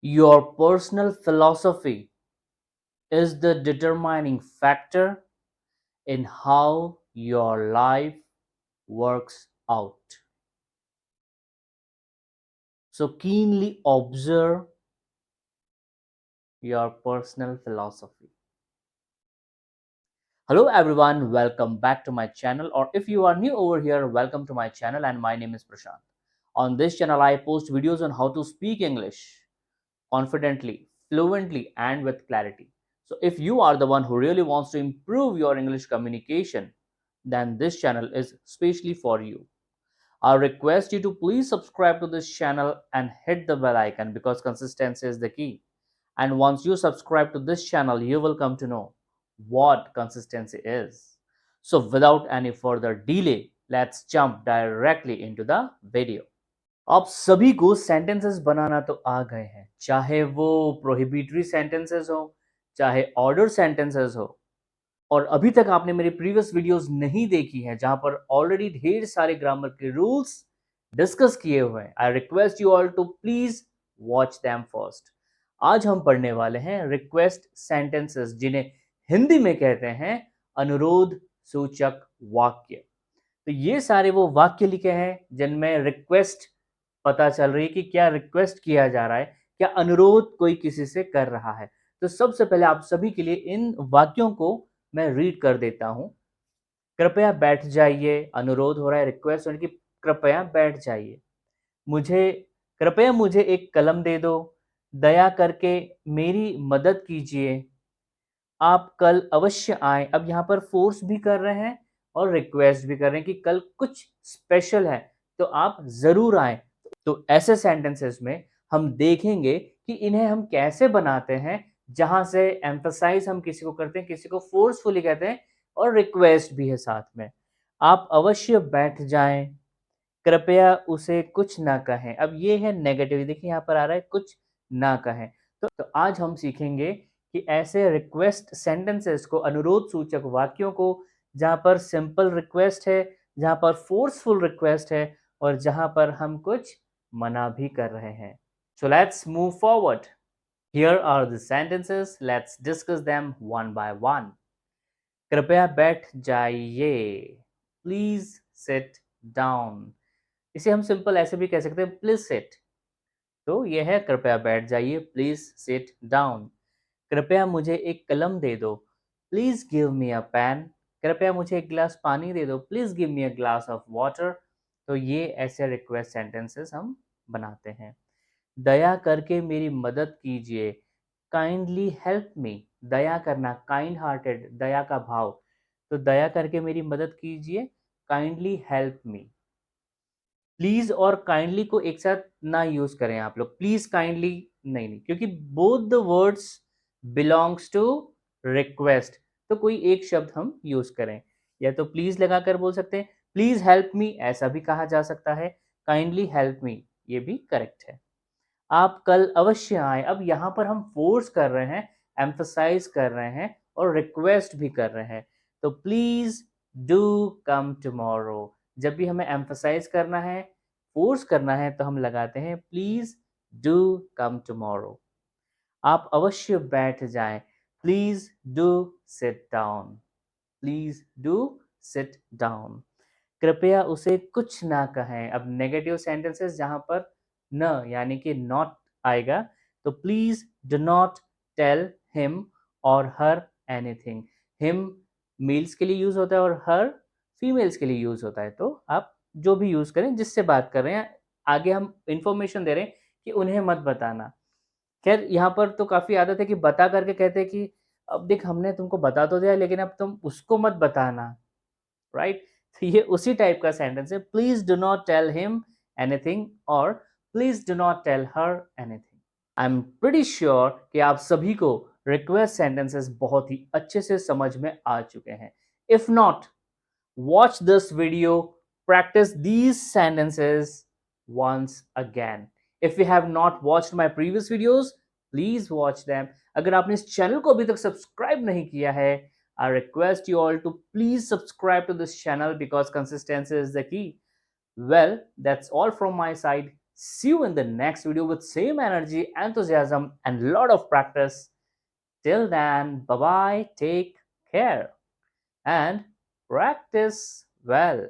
Your personal philosophy is the determining factor in how your life works out. So keenly observe your personal philosophy. Hello everyone, welcome back to my channel, or if you are new over here, welcome to my channel, and my name is Prashant. On this channel I post videos on how to speak English confidently, fluently, and with clarity. So if you are the one who really wants to improve your English communication, then this channel is specially for you. I request you to please subscribe to this channel and hit the bell icon because consistency is the key. And once you subscribe to this channel, you will come to know what consistency is. So without any further delay, let's jump directly into the video. आप सभी को sentences बनाना तो आ गए हैं, चाहे वो prohibitory sentences हो, चाहे ऑर्डर सेंटेंसेस हो। और अभी तक आपने मेरी प्रीवियस वीडियोस नहीं देखी हैं जहां पर ऑलरेडी ढेर सारे ग्रामर के रूल्स डिस्कस किए हुए हैं, I request you all to please watch them first. आज हम पढ़ने वाले हैं रिक्वेस्ट सेंटेंसेस, जिन्हें हिंदी में कहते हैं अनुरोध सूचक वाक्य। तो ये सारे वो वाक्य लिखे हैं जिनमें रिक्वेस्ट पता चल रही है कि क्या रिक्वेस्ट किया जा रहा है, क्या अनुरोध कोई किसी से कर रहा है। तो सबसे पहले आप सभी के लिए इन वाक्यों को मैं रीड कर देता हूं। कृपया बैठ जाइए, अनुरोध हो रहा है, रिक्वेस्ट हो रही है कि कृपया बैठ जाइए। मुझे कृपया मुझे एक कलम दे दो, दया करके मेरी मदद कीजिए, आप कल अवश्य आएं। अब यहाँ पर फोर्स भी कर रहे हैं और रिक्वेस्ट भी कर रहे हैं कि कल कुछ स्पेशल है तो आप जरूर आएं। तो ऐसे सेंटेंसेस में हम देखेंगे कि इन्हें हम कैसे बनाते हैं, जहां से एम्फसाइज हम किसी को करते हैं, किसी को फोर्सफुली कहते हैं, और रिक्वेस्ट भी है साथ में। आप अवश्य बैठ जाएं, कृपया उसे कुछ ना कहें। अब ये है नेगेटिव, देखिए यहाँ पर आ रहा है कुछ ना कहें। तो आज हम सीखेंगे कि ऐसे रिक्वेस्ट सेंटेंसेस को, अनुरोध सूचक वाक्यों को, जहां पर सिंपल रिक्वेस्ट है, जहां पर फोर्सफुल रिक्वेस्ट है, और जहां पर हम कुछ मना भी कर रहे हैं। So let's move forward. Here are the sentences, let's discuss them one by one. कृपया बैठ जाइए, प्लीज सिट डाउन। इसे हम सिंपल ऐसे भी कह सकते हैं, प्लीज सिट। तो यह है कृपया बैठ जाइए, प्लीज सिट डाउन। कृपया मुझे एक कलम दे दो, please give me a pen. कृपया मुझे एक गिलास पानी दे दो, please give me a glass of water. तो ये ऐसे रिक्वेस्ट सेंटेंसेस हम बनाते हैं। दया करके मेरी मदद कीजिए, काइंडली हेल्प मी। दया करना, काइंड हार्टेड, दया का भाव। तो दया करके मेरी मदद कीजिए, काइंडली हेल्प मी। प्लीज और काइंडली को एक साथ ना यूज करें आप लोग, प्लीज काइंडली नहीं नहीं, क्योंकि both the words belongs to request. तो कोई एक शब्द हम यूज करें, या तो प्लीज लगाकर बोल सकते हैं, प्लीज हेल्प मी ऐसा भी कहा जा सकता है, काइंडली हेल्प मी ये भी करेक्ट है। आप कल अवश्य आए। अब यहाँ पर हम फोर्स कर रहे हैं, एम्फसाइज कर रहे हैं, और रिक्वेस्ट भी कर रहे हैं। तो प्लीज डू कम टुमारो। जब भी हमें एम्फसाइज करना है, फोर्स करना है, तो हम लगाते हैं प्लीज डू कम टुमारो। आप अवश्य बैठ जाएं, please do sit down. Please do sit down. कृपया उसे कुछ ना कहें। अब नेगेटिव सेंटेंसेस जहां पर न यानी कि नॉट आएगा, तो please do not tell him और हर एनीथिंग। हिम मेल्स के लिए यूज होता है और हर फीमेल्स के लिए यूज होता है। तो आप जो भी यूज करें, जिससे बात कर रहे हैं, आगे हम इंफॉर्मेशन दे रहे हैं कि उन्हें मत बताना। खैर यहाँ पर तो काफी आदत है कि बता करके कहते हैं कि अब देख हमने तुमको बता तो दिया, लेकिन अब तुम उसको मत बताना, राइट। तो ये उसी टाइप का सेंटेंस है, please do not tell him anything और please do not tell her anything. I am pretty sure कि आप सभी को रिक्वेस्ट सेंटेंसेस बहुत ही अच्छे से समझ में आ चुके हैं। If not, watch this video, practice these sentences once again. If you have not watched my previous videos, please watch them. अगर आपने इस चैनल को अभी तक सब्सक्राइब नहीं किया है, I request you all to please subscribe to this channel because consistency is the key. Well, that's all from my side. See you in the next video with same energy, enthusiasm, and lot of practice. Till then, bye bye, take care, and practice well.